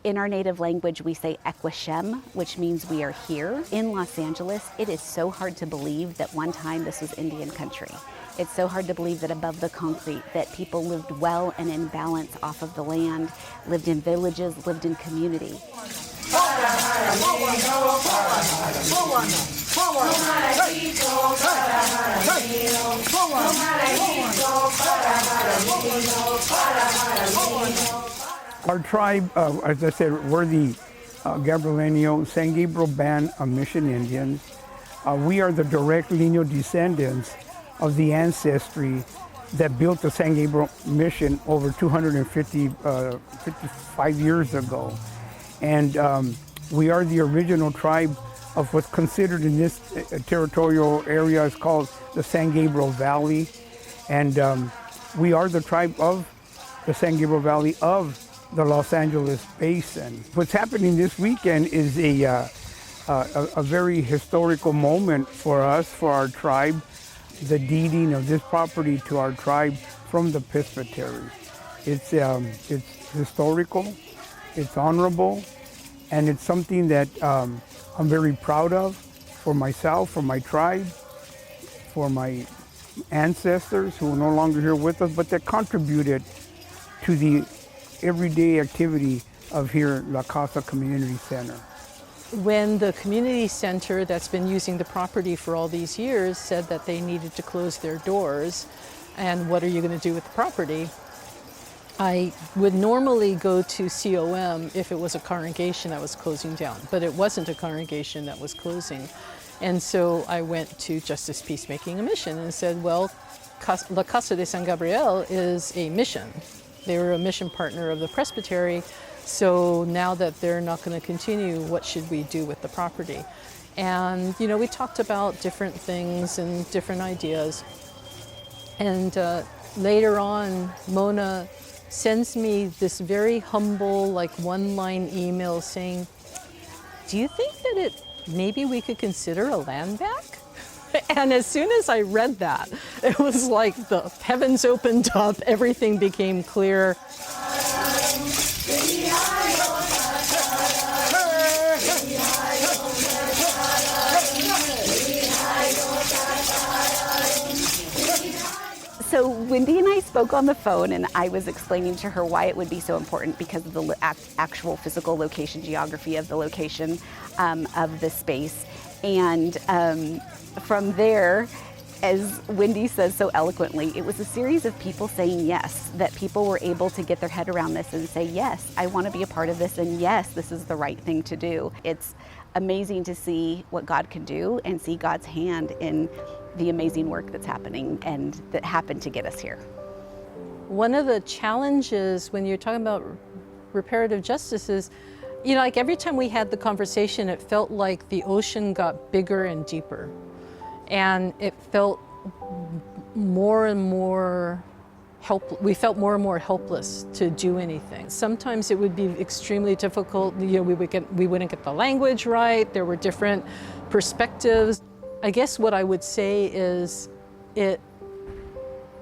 In our native language, we say Equishem, which means we are here. In Los Angeles, it is so hard to believe that one time this was Indian country. It's so hard to believe that above the concrete, that people lived well and in balance off of the land, lived in villages, lived in community. Our tribe, as I said, we're the Gabrieleno San Gabriel Band of Mission Indians. We are the direct lineal descendants of the ancestry that built the San Gabriel mission over 55 years ago. And we are the original tribe of what's considered in this territorial area is called the San Gabriel Valley. And we are the tribe of the San Gabriel Valley of the Los Angeles Basin. What's happening this weekend is a very historical moment for us, for our tribe, the deeding of this property to our tribe from the Presbytery. It's historical, it's honorable, and it's something that I'm very proud of for myself, for my tribe, for my ancestors who are no longer here with us, but that contributed to the everyday activity of here La Casa Community Center. When the community center that's been using the property for all these years said that they needed to close their doors, and what are you going to do with the property? I would normally go to COM if it was a congregation that was closing down, but it wasn't a congregation that was closing. And so I went to Justice Peacemaking, a mission, and said, well, La Casa de San Gabriel is a mission. They were a mission partner of the Presbytery, so now that they're not going to continue, what should we do with the property? And, you know, we talked about different things and different ideas. And later on, Mona sends me this very humble, like one-line email saying, do you think that maybe we could consider a land back? And as soon as I read that, it was like the heavens opened up, everything became clear. So Wendy and I spoke on the phone, and I was explaining to her why it would be so important because of the actual physical location, geography of the location of the space. And from there, as Wendy says so eloquently, it was a series of people saying yes, that people were able to get their head around this and say, yes, I want to be a part of this, and yes, this is the right thing to do. It's amazing to see what God can do and see God's hand in the amazing work that's happening and that happened to get us here. One of the challenges when you're talking about reparative justice is, you know, like every time we had the conversation, it felt like the ocean got bigger and deeper. And it felt more and more we felt more and more helpless to do anything. Sometimes it would be extremely difficult. You know, we wouldn't get the language right. There were different perspectives. I guess what I would say is it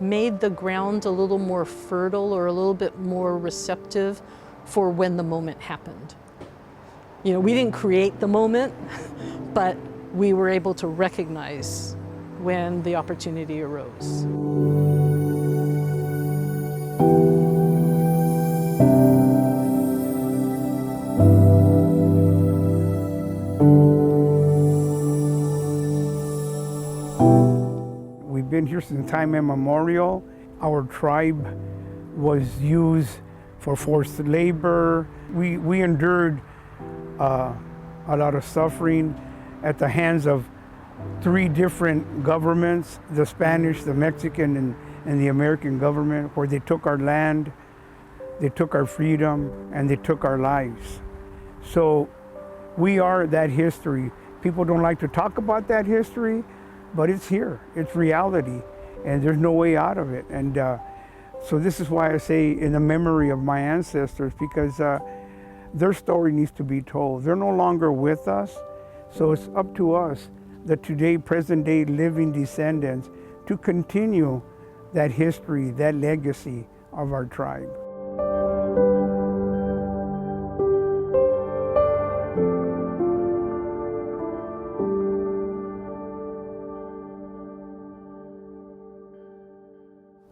made the ground a little more fertile or a little bit more receptive for when the moment happened. You know, we didn't create the moment, but we were able to recognize when the opportunity arose. We've been here since time immemorial. Our tribe was used for forced labor. We endured a lot of suffering at the hands of 3 different governments, the Spanish, the Mexican, and the American government, where they took our land, they took our freedom, and they took our lives. So we are that history. People don't like to talk about that history, but it's here, it's reality, and there's no way out of it. And so this is why I say in the memory of my ancestors, because their story needs to be told. They're no longer with us, so it's up to us, the today, present day living descendants, to continue that history, that legacy of our tribe.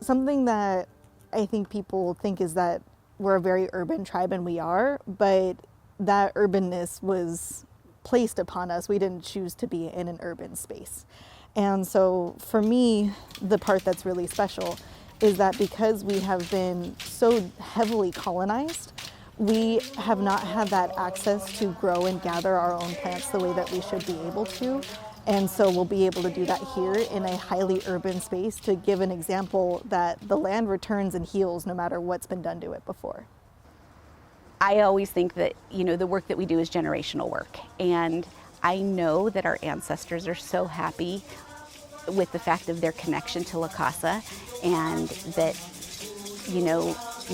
something that I think people think is that we're a very urban tribe, and we are, but that urbanness was placed upon us. We didn't choose to be in an urban space. And so for me, the part that's really special is that because we have been so heavily colonized, we have not had that access to grow and gather our own plants the way that we should be able to. And so we'll be able to do that here in a highly urban space, to give an example that the land returns and heals no matter what's been done to it before. I always think that, the work that we do is generational work. And I know that our ancestors are so happy with the fact of their connection to La Casa, and that,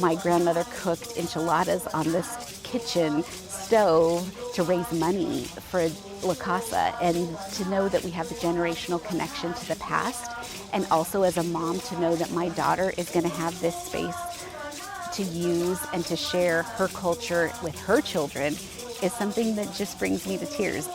my grandmother cooked enchiladas on this kitchen stove to raise money for La Casa, and to know that we have the generational connection to the past, and also as a mom to know that my daughter is going to have this space to use and to share her culture with her children is something that just brings me to tears.